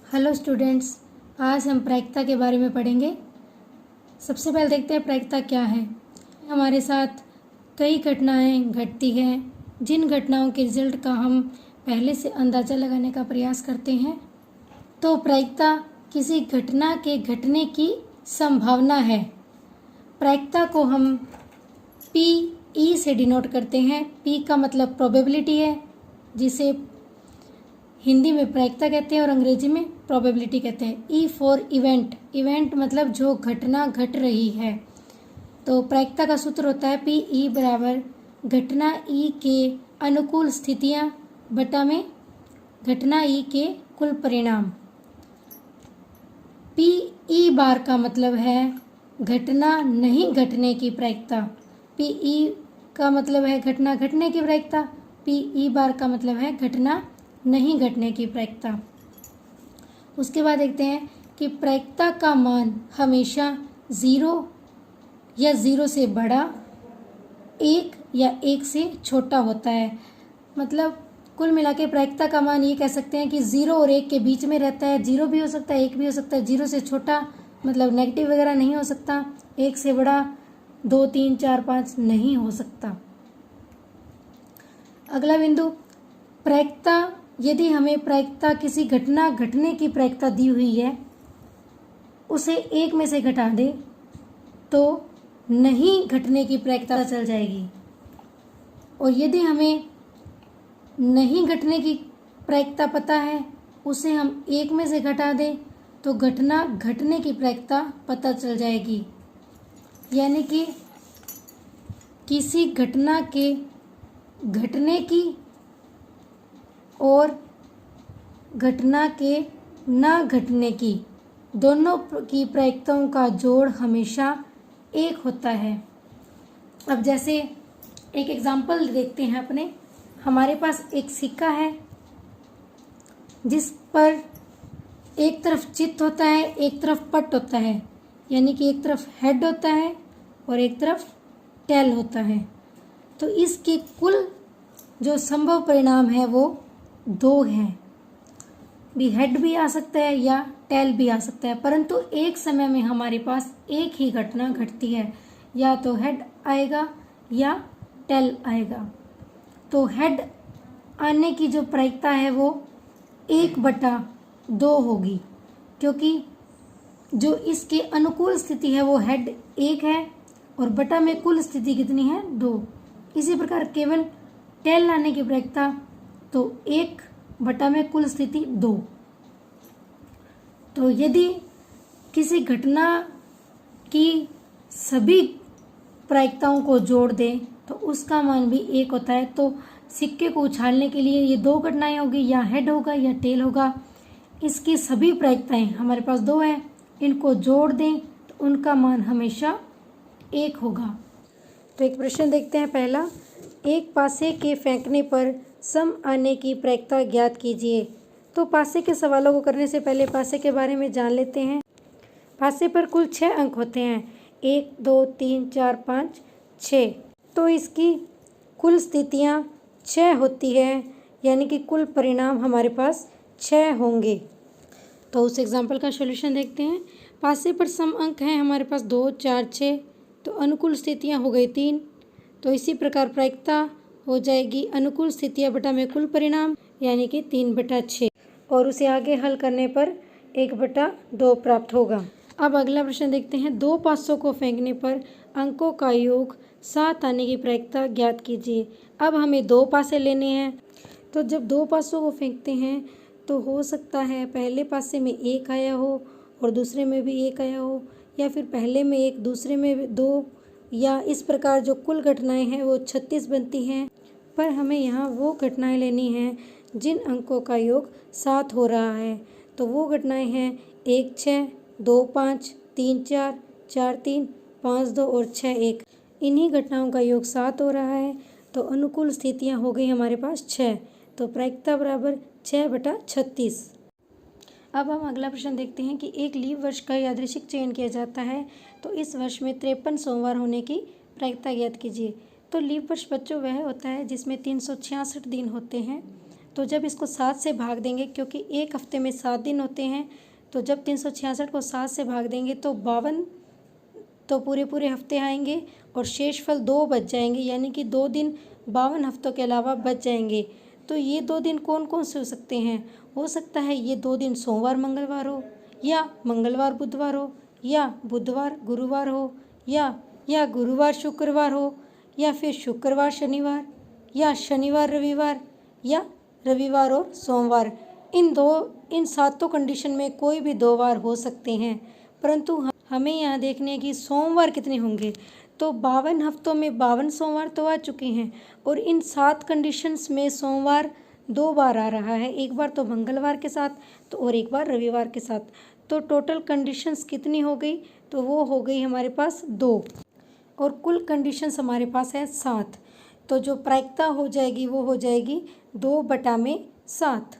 Hello students, आज हम प्रायिकता के बारे में पढ़ेंगे। सबसे पहले देखते हैं प्रायिकता क्या है। हमारे साथ कई घटनाएं घटती हैं, जिन घटनाओं के रिजल्ट का हम पहले से अंदाज़ा लगाने का प्रयास करते हैं। तो प्रायिकता किसी घटना के घटने की संभावना है। प्रायिकता को हम PE से डिनोट करते हैं। P का मतलब प्रोबेबिलिटी है, जिसे हिंदी में प्रायिकता कहते हैं और अंग्रेजी में प्रोबेबिलिटी कहते हैं। E फॉर इवेंट, इवेंट मतलब जो घटना घट रही है। तो प्रायिकता का सूत्र होता है PE बराबर घटना E के अनुकूल स्थितियां बटा में घटना E के कुल परिणाम। PE बार का मतलब है घटना नहीं घटने की प्रायिकता। PE का मतलब है घटना घटने की प्रायिकता। PE बार का मतलब है घटना नहीं घटने की प्रायिकता। उसके बाद देखते हैं कि प्रायिकता का मान हमेशा 0 या 0 से बड़ा, 1 या 1 से छोटा होता है। मतलब कुल मिला के प्रायिकता का मान ये कह सकते हैं कि 0 और 1 के बीच में रहता है। 0 भी हो सकता है, 1 भी हो सकता है। 0 से छोटा मतलब नेगेटिव वगैरह नहीं हो सकता। 1 से बड़ा 2, 3, 4, 5 नहीं हो सकता। अगला बिंदु, प्रायिकता। यदि हमें प्रायिकता किसी घटना घटने की प्रायिकता दी हुई है, उसे 1 में से घटा दे तो नहीं घटने की प्रायिकता चल जाएगी। और यदि हमें नहीं घटने की प्रायिकता पता है, उसे हम 1 में से घटा दें तो घटना घटने की प्रायिकता पता चल जाएगी। यानी कि किसी घटना के घटने की और घटना के ना घटने की दोनों की प्रायिकताओं का जोड़ हमेशा 1 होता है। अब जैसे एक एग्जाम्पल देखते हैं अपने। हमारे पास एक सिक्का है जिस पर एक तरफ चित्त होता है, एक तरफ पट होता है। यानी कि एक तरफ हेड होता है और एक तरफ टेल होता है। तो इसके कुल जो संभव परिणाम है वो 2 हैं। भी हेड भी आ सकता है या टेल भी आ सकता है, परंतु एक समय में हमारे पास एक ही घटना घटती है। या तो हेड आएगा या टेल आएगा। तो हेड आने की जो प्रायिकता है वो 1/2 होगी, क्योंकि जो इसके अनुकूल स्थिति है वो हेड 1 है और बटा में कुल स्थिति कितनी है, 2। इसी प्रकार केवल टेल आने की प्रायिकता तो 1 बटा में कुल स्थिति 2। तो यदि किसी घटना की सभी प्रायिकताओं को जोड़ दें तो उसका मान भी 1 होता है। तो सिक्के को उछालने के लिए ये 2 घटनाएं होगी, या हेड होगा या टेल होगा। इसकी सभी प्रायिकताएं हमारे पास 2 हैं, इनको जोड़ दें तो उनका मान हमेशा 1 होगा। तो एक प्रश्न देखते हैं। पहला, एक पासे के फेंकने पर सम आने की प्रायिकता ज्ञात कीजिए। तो पासे के सवालों को करने से पहले पासे के बारे में जान लेते हैं। पासे पर कुल 6 अंक होते हैं, 1, 2, 3, 4, 5, 6। तो इसकी कुल स्थितियाँ 6 होती है, यानी कि कुल परिणाम हमारे पास 6 होंगे। तो उस एग्जाम्पल का सॉल्यूशन देखते हैं। पासे पर सम अंक हैं हमारे पास 2, 4, 6। तो अनुकूल स्थितियाँ हो गई 3। तो इसी प्रकार प्रायिकता हो जाएगी अनुकूल स्थितियाँ बटा में कुल परिणाम, यानी कि 3/6। और उसे आगे हल करने पर 1/2 प्राप्त होगा। अब अगला प्रश्न देखते हैं। 2 पासों को फेंकने पर अंकों का योग 7 आने की प्रायिकता ज्ञात कीजिए। अब हमें 2 पासे लेने हैं। तो जब 2 पासों को फेंकते हैं तो हो सकता है पहले पासे में 1 आया हो और दूसरे में भी 1 आया हो, या फिर पहले में 1 दूसरे में 2, या इस प्रकार जो कुल घटनाएं हैं वो 36 बनती हैं। पर हमें यहाँ वो घटनाएं लेनी हैं जिन अंकों का योग 7 हो रहा है। तो वो घटनाएं हैं 1, 6, 2, 5, 3, 4, 4, 3, 5, 2 और 6, 1। इन्हीं घटनाओं का योग 7 हो रहा है। तो अनुकूल स्थितियाँ हो गई हमारे पास 6। तो प्रायिकता बराबर 6/36। अब हम अगला प्रश्न देखते हैं कि एक लीप वर्ष का यादृच्छिक चयन किया जाता है, तो इस वर्ष में 53 सोमवार होने की प्रायिकता ज्ञात कीजिए। तो लीप वर्ष बच्चों वह होता है जिसमें 366 दिन होते हैं। तो जब इसको 7 से भाग देंगे, क्योंकि एक हफ्ते में 7 दिन होते हैं, तो जब 366 को 7 से भाग देंगे तो 52 तो पूरे हफ्ते आएंगे और शेषफल 2 बच जाएंगे, यानी कि 2 दिन 52 हफ्तों के अलावा बच जाएंगे। तो ये 2 दिन कौन कौन से हो सकते हैं? हो सकता है ये 2 दिन सोमवार मंगलवार हो, या मंगलवार बुधवार हो, या बुधवार गुरुवार हो, या गुरुवार शुक्रवार हो, या फिर शुक्रवार शनिवार, या शनिवार रविवार, या रविवार और सोमवार। इन सातों कंडीशन में कोई भी 2 बार हो सकते हैं, परंतु हमें यहाँ देखने हैं कि सोमवार कितने होंगे। तो 52 हफ्तों में 52 सोमवार तो आ चुके हैं, और इन 7 कंडीशंस में सोमवार 2 बार आ रहा है, एक बार तो मंगलवार के साथ तो और एक बार रविवार के साथ। तो टोटल कंडीशंस कितनी हो गई? तो वो हो गई हमारे पास 2, और कुल कंडीशंस हमारे पास है 7। तो जो प्रायिकता हो जाएगी वो हो जाएगी 2/7।